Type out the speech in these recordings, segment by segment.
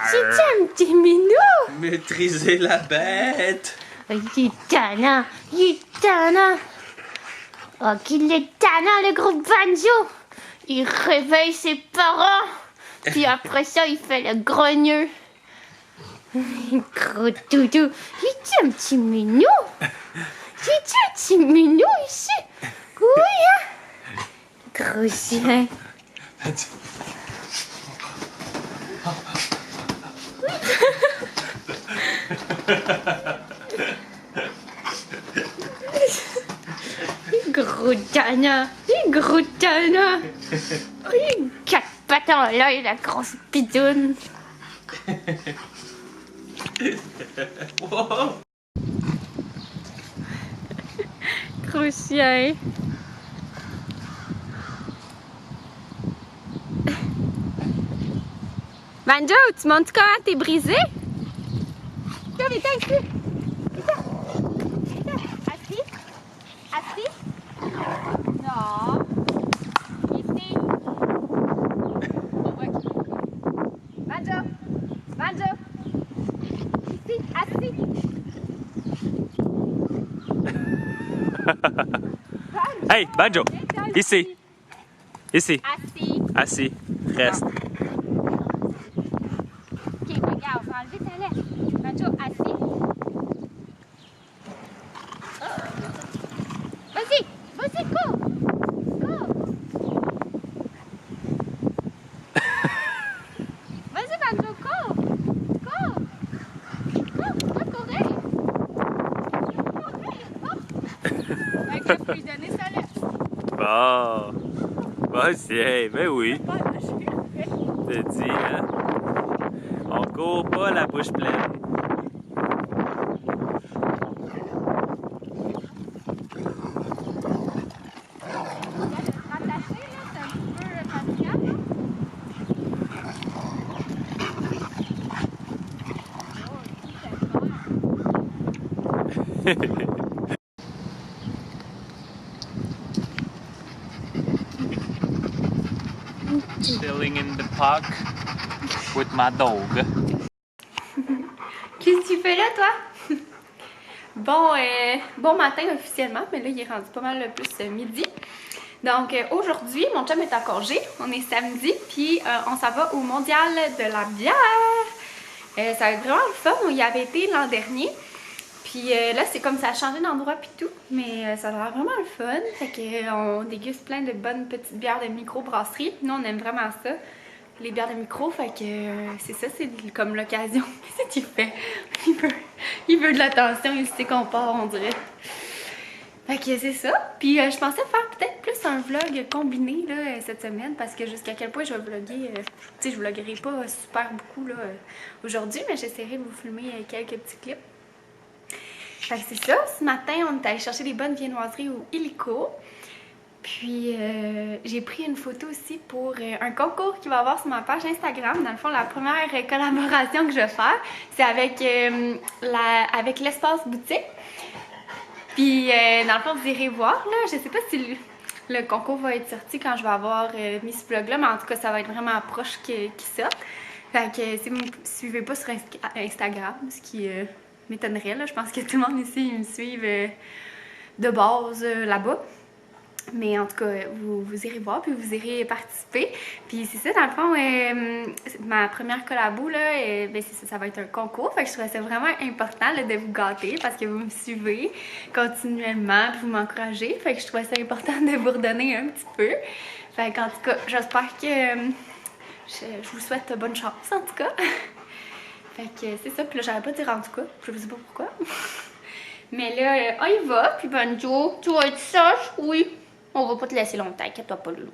C'est un petit minou. Maîtriser la bête. Il est tannant, il est tannant. Oh, qu'il est tannant, le gros Banjo. Il réveille ses parents. Puis après ça, il fait le grogneux. Gros doudou. Il est un petit minou. Il est un petit minou ici. Oui, hein. Gros chien. Gros tannant, gros tannant. Quatre pattes en l'œil, la grosse pidoune. Wow. Gros chien. Banjo, tu montres comment t'es brisé? Viens, viens ici. Viens. Assis. Assis. Non. Ici. Banjo. Banjo. Ici. Assis. Hey, Banjo. Ici. Ici. Assis. Assis. Reste. Ok, regarde, on va enlever ta laisse. Banjo, assis. Vas-y, vas-y, cours. Cours. Vas-y, Banjo, cours. Cours. Cours, va courir. Courir, hop. Fait que je peux lui donner sa laisse. Bon. Bon, c'est. Ben oui. T'as dit, hein? On court pas la bouche pleine. Rattacher, là, c'est un petit peu fatigant. Chilling in the park with my dog. Qu'est-ce que tu fais là, toi? Bon matin officiellement, mais là, il est rendu pas mal plus midi. Donc, aujourd'hui, mon chum est en congé. On est samedi, puis on s'en va au Mondial de la bière. Ça va être vraiment le fun. On y avait été l'an dernier. Puis là, c'est comme ça a changé d'endroit puis tout, mais ça a l'air vraiment le fun. Fait qu'on déguste plein de bonnes petites bières de micro-brasserie. Nous, on aime vraiment ça, les bières de micro. Fait que c'est ça, c'est comme l'occasion. Qu'est-ce qu'il fait? Il veut de l'attention, il sait qu'on part, on dirait. Fait que c'est ça. Puis je pensais faire peut-être plus un vlog combiné là, cette semaine, parce que jusqu'à quel point je vais vlogger. Tu sais, je vloggerai pas super beaucoup là aujourd'hui, mais j'essaierai de vous filmer quelques petits clips. Fait que c'est ça, ce matin on est allé chercher des bonnes viennoiseries au Illico. Puis j'ai pris une photo aussi pour un concours qui va avoir sur ma page Instagram. Dans le fond, la première collaboration que je vais faire, c'est avec, avec l'espace boutique. Puis dans le fond, vous irez voir là, je sais pas si le concours va être sorti quand je vais avoir mis ce vlog là, mais en tout cas ça va être vraiment proche qu'il sorte. Fait que si vous me suivez pas sur Instagram, ce qui m'étonnerait là, je pense que tout le monde ici me suit de base là-bas. Mais en tout cas, vous irez voir, puis vous irez participer. Puis c'est ça, dans le fond, ma première collabo, là, ben c'est ça, ça va être un concours. Fait que je trouvais ça vraiment important là, de vous gâter parce que vous me suivez continuellement, puis vous m'encouragez. Fait que je trouvais ça important de vous redonner un petit peu. Fait qu'en tout cas, j'espère que je vous souhaite bonne chance, en tout cas. Fait que c'est ça, puis là, j'aurais pas dire en tout cas, je sais pas pourquoi. Mais là, on y va, puis Banjo, tu vas être sage? Oui. On va pas te laisser longtemps, inquiète-toi pas, Loulou.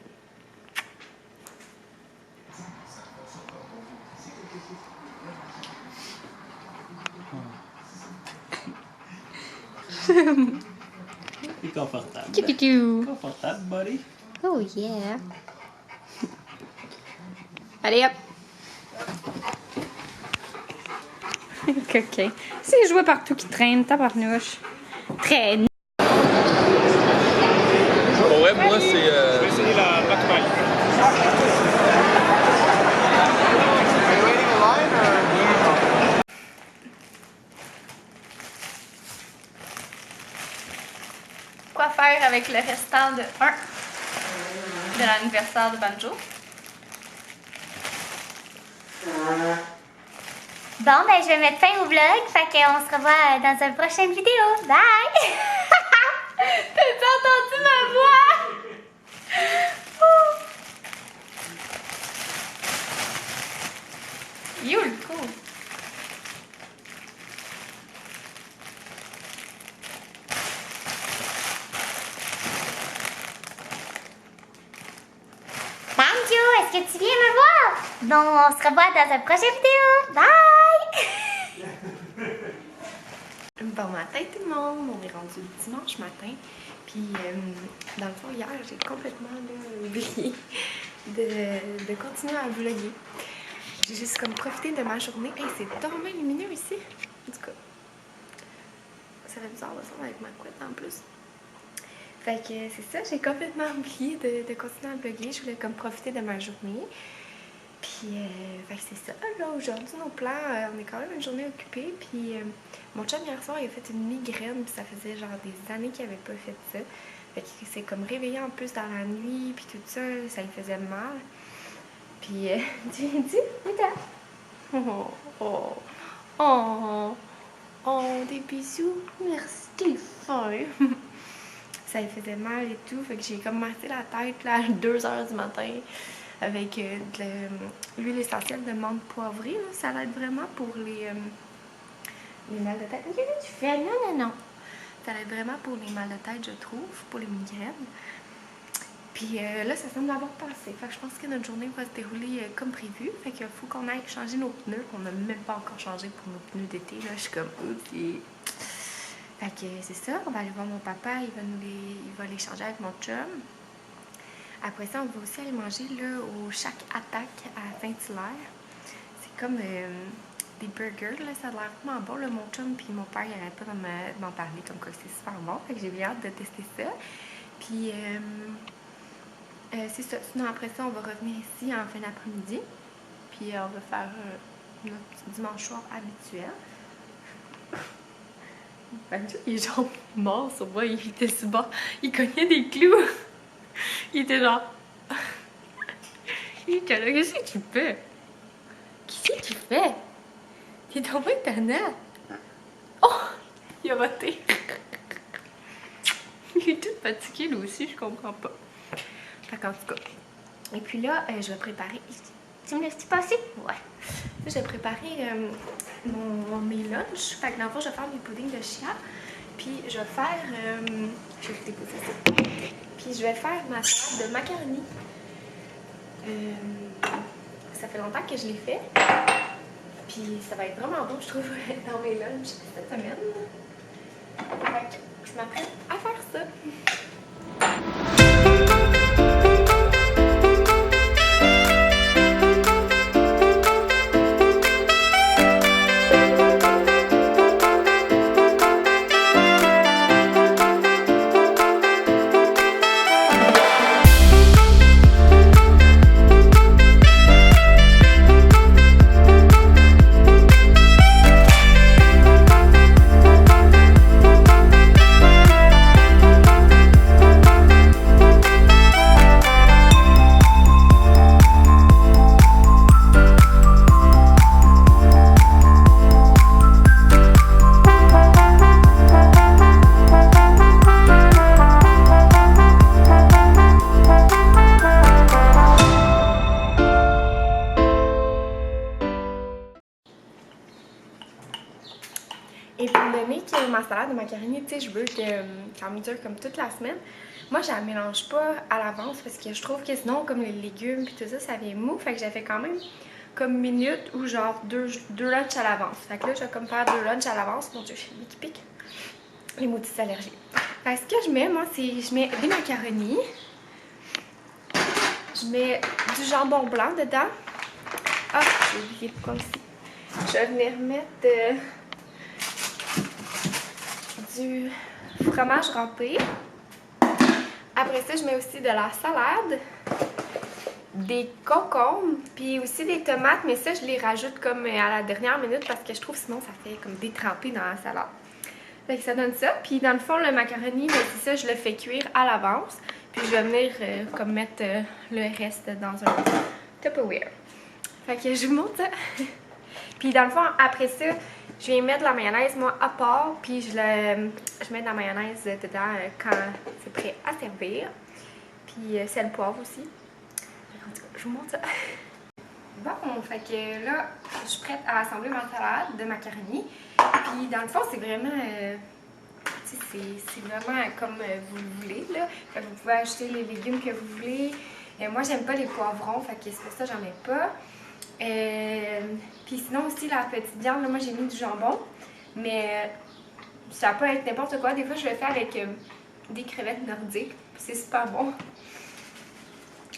C'est confortable. Tchou-tchou. Confortable, buddy. Oh yeah. Allez hop. Coquin. C'est les jouets partout qui traînent, tabarnouche. Traîne. Ouais, moi c'est. Je vais essayer la Black Mile. avec le restant de l'anniversaire de Banjo. Bon, ben je vais mettre fin au vlog, fait qu'on se revoit dans une prochaine vidéo. Bye! T'as-tu entendu ma voix? Yo, le coup! Banjo, est-ce que tu viens me voir? Bon, on se revoit dans une prochaine vidéo. Bye! Bon matin tout le monde, on est rendu dimanche matin. Puis dans le fond, hier, j'ai complètement oublié de continuer à vlogger. J'ai juste comme profité de ma journée. Hey, c'est tellement lumineux ici. En tout cas, ça fait bizarre de ça avec ma couette en plus. Fait que c'est ça, j'ai complètement oublié de continuer à vlogger. Je voulais comme profiter de ma journée. Puis, fait que c'est ça. Là, aujourd'hui, nos plans, on est quand même une journée occupée. Puis, mon chum, hier soir, il a fait une migraine. Puis, ça faisait genre des années qu'il avait pas fait ça. Fait qu'il s'est comme réveillé en plus dans la nuit. Puis, tout ça, ça lui faisait mal. Puis, tu viens dit, oh, des bisous. Merci, t'es fin. Ça lui faisait mal et tout. Fait que j'ai comme massé la tête là, à 2 h du matin. Avec de l'huile essentielle de menthe poivrée. Là. Ça aide vraiment pour les mal de tête. Qu'est-ce que tu fais? Non. Ça aide vraiment pour les mal de tête, je trouve, pour les migraines. Puis là, ça semble avoir passé. Fait que je pense que notre journée va se dérouler comme prévu. Fait qu'il faut qu'on aille changer nos pneus, qu'on n'a même pas encore changé pour nos pneus d'été. Là, je suis comme, ok. Fait que c'est ça. On va aller voir mon papa. Il va les changer avec mon chum. Après ça, on va aussi aller manger là, au Shack Attack à Saint-Hilaire. C'est comme des burgers, là, ça a l'air vraiment bon. Là. Mon chum et mon père, ils n'arrêtent pas de m'en parler comme quoi c'est super bon. Fait que j'ai bien hâte de tester ça. Puis, c'est ça. Sinon, après ça, on va revenir ici en fin d'après-midi. Puis, on va faire notre petit dimanche soir habituel. Il est genre mort sur moi, il était si bas. Il cognait des clous. Il était genre. Il était là, qu'est-ce que tu fais? Qu'est-ce que tu fais? T'es tombé tannant. Oh! Il a voté. Il est tout fatigué lui aussi, je comprends pas. Fait qu'en tout cas. Et puis là, je vais préparer. Tu me laisses-tu passer? Ouais. Là, je vais préparer mes lunchs. Fait que dans le fond, je vais faire mes puddings de chia. Puis je vais faire. Je vais vous déposer ça. Puis je vais faire ma salade de macaroni. Ça fait longtemps que je l'ai fait. Puis ça va être vraiment bon, je trouve, dans mes lunchs cette semaine. Fait que je m'apprête à faire ça. Étant donné que ma salade de macaroni, tu sais, je veux que ça me dure comme toute la semaine, moi, je la mélange pas à l'avance parce que je trouve que sinon, comme les légumes et tout ça, ça vient mou. Fait que j'ai fait quand même comme minute ou genre deux lunchs à l'avance. Fait que là, je vais comme faire 2 lunchs à l'avance. Mon Dieu, j'ai qui pique. Les maudites allergies. Fait que ce que je mets, moi, c'est je mets des macaronis. Je mets du jambon blanc dedans. Ah, j'ai oublié de quoi aussi. Je vais venir mettre du fromage râpé. Après ça, je mets aussi de la salade, des concombres, puis aussi des tomates, mais ça, je les rajoute comme à la dernière minute parce que je trouve sinon ça fait comme détremper dans la salade. Fait que ça donne ça. Puis dans le fond, le macaroni, ben, c'est ça, je le fais cuire à l'avance. Puis je vais venir comme mettre le reste dans un Tupperware. Fait que je vous montre ça. Puis dans le fond, après ça, je viens mettre la mayonnaise, moi, à part. Puis je mets de la mayonnaise dedans quand c'est prêt à servir. Puis c'est le poivre aussi. En tout cas, je vous montre ça. Bon, fait que là, je suis prête à assembler ma salade de macaroni. Puis dans le fond, c'est vraiment... c'est vraiment comme vous le voulez, là. Fait que vous pouvez acheter les légumes que vous voulez. Moi, j'aime pas les poivrons, fait que c'est pour ça que j'en ai pas. Puis sinon aussi, la petite viande, là, moi, j'ai mis du jambon. Mais ça peut être n'importe quoi. Des fois, je le fais avec des crevettes nordiques. C'est super bon.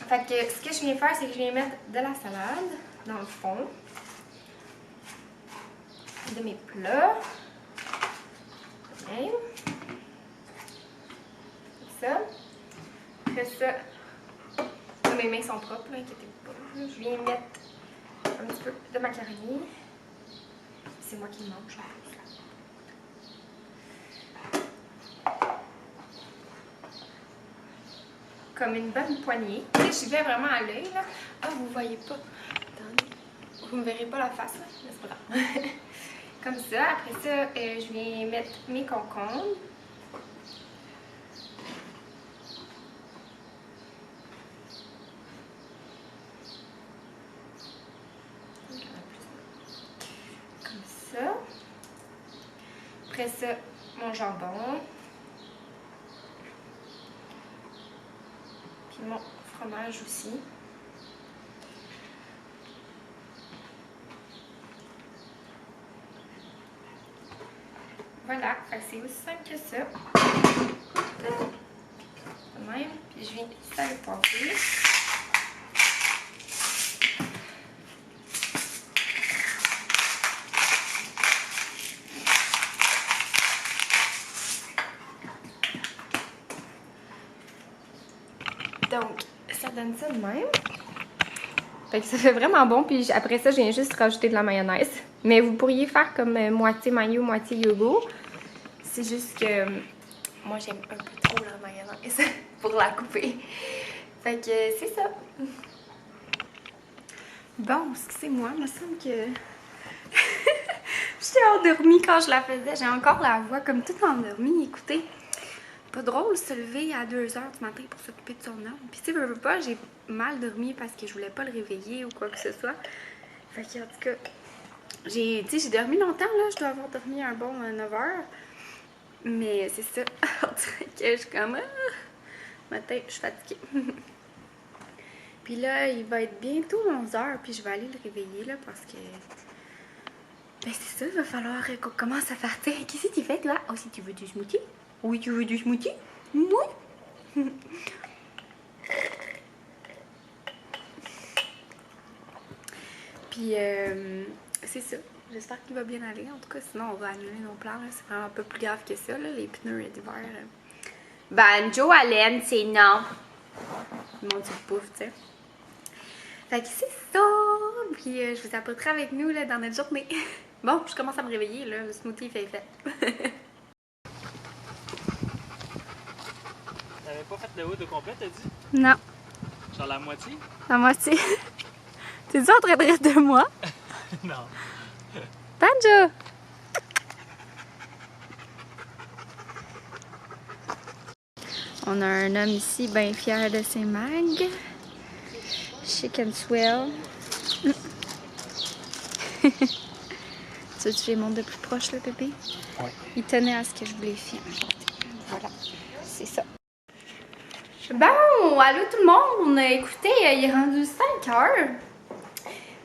Fait que ce que je viens faire, c'est que je viens mettre de la salade dans le fond de mes plats. Même. Ça. Après ça, mes mains sont propres, inquiétez-vous pas. Je viens mettre un petit peu de macaroni. C'est moi qui le mange en plus. Comme une bonne poignée. Tu sais, je vais vraiment à l'œil, là. Ah, vous voyez pas. Attendez. Vous me verrez pas la face, là. Mais c'est pas grave. Comme ça. Après ça, je viens mettre mes concombres. Comme ça. Après ça, mon jambon. Mon fromage aussi. Voilà, c'est aussi simple que ça. De même, puis je viens saler poivrer. Donc, ça donne ça de même. Fait que ça fait vraiment bon. Puis après ça, je viens juste rajouter de la mayonnaise. Mais vous pourriez faire comme moitié mayo, moitié yogourt. C'est juste que moi, j'aime un peu trop la mayonnaise pour la couper. Fait que c'est ça. Bon, excusez-moi, il me semble que... J'étais endormie quand je la faisais. J'ai encore la voix comme toute endormie. Écoutez. Pas drôle se lever à 2 h du matin pour s'occuper de son homme. Puis tu sais, veux pas, j'ai mal dormi parce que je voulais pas le réveiller ou quoi que ce soit. Fait que en tout cas, j'ai dormi longtemps là, je dois avoir dormi un bon 9 h. Mais c'est ça, on dirait que je suis comme matin, je suis fatiguée. Puis là, il va être bientôt 11 h, puis je vais aller le réveiller là parce que ben c'est ça, il va falloir qu'on commence à partir. Qu'est-ce que tu fais toi? Oh, si tu veux du smoothie? Oui, tu veux du smoothie? Oui. Puis, c'est ça. J'espère qu'il va bien aller. En tout cas, sinon, on va annuler nos plans. C'est vraiment un peu plus grave que ça, là, les pneus d'hiver. Ben, Joe Allen, c'est non. Mon petit pouf, tu sais. Fait que c'est ça. Puis, je vous apporterai avec nous là, dans notre journée. Bon, je commence à me réveiller. Là. Le smoothie fait. T'avais pas fait le haut de complet, t'as dit? Non. Genre la moitié? La moitié. T'es-tu en train de rire de moi? Non. Banjo! On a un homme ici bien fier de ses mags. Chicken swell. Tu veux que je les montre de plus proche, le bébé? Oui. Il tenait à ce que je vous les filme. Voilà, c'est ça. Bon, allô tout le monde! Écoutez, il est rendu 5 h.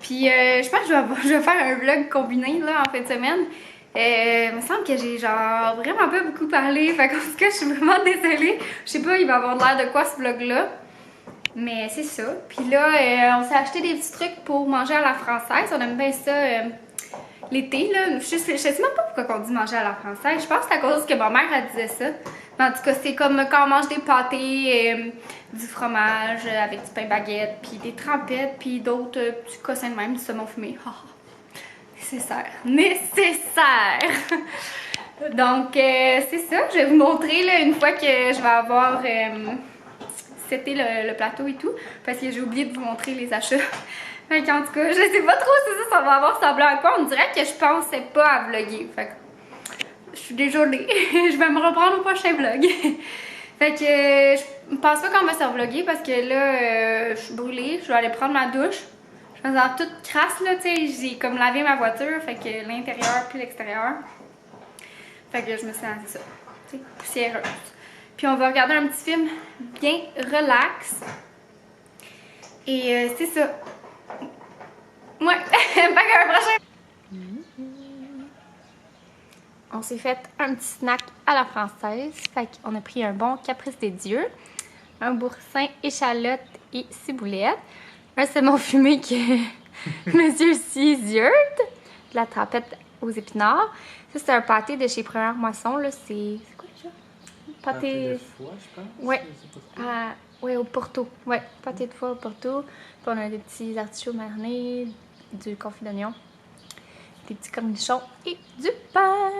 Puis je pense que je vais faire un vlog combiné là, en fin de semaine. Il me semble que j'ai genre vraiment pas beaucoup parlé. Fait qu'en tout cas, je suis vraiment désolée. Je sais pas, il va avoir l'air de quoi ce vlog-là. Mais c'est ça. Puis là, on s'est acheté des petits trucs pour manger à la française. On aime bien ça l'été, là. Je sais même pas pourquoi on dit manger à la française. Je pense que c'est à cause que ma mère, elle disait ça. Mais en tout cas, c'est comme quand on mange des pâtés, du fromage avec du pain baguette, puis des trempettes, puis d'autres petits cossins de même, du saumon fumé. Oh, nécessaire. Nécessaire! Donc, c'est ça. Je vais vous montrer là, une fois que je vais avoir seté le plateau et tout. Parce que j'ai oublié de vous montrer les achats. Fait qu'en tout cas, je sais pas trop si ça va avoir semblant à quoi. On dirait que je pensais pas à vlogger. Fait que je suis désolée. Je vais me reprendre au prochain vlog. Fait que je pense pas qu'on va se revlogger parce que là, je suis brûlée. Je vais aller prendre ma douche. Je suis en toute crasse là, tu sais. J'ai comme lavé ma voiture. Fait que l'intérieur puis l'extérieur. Fait que je me sens, c'est ça, tu sais, poussiéreuse. Puis on va regarder un petit film bien relax. Et c'est ça. Ouais, pas qu'un prochain. On s'est fait un petit snack à la française. Fait qu'on a pris un bon caprice des dieux, un boursin, échalote et ciboulette, un saumon fumé que Monsieur Ciziurde, de la trempette aux épinards. Ça, c'est un pâté de chez Première Moisson. Là, c'est quoi déjà? Pâté de foie, je pense. Ouais. Ouais, au Porto. Ouais, pâté de foie au Porto. Puis on a des petits artichauts marinés, du confit d'oignon, des petits cornichons et du pain.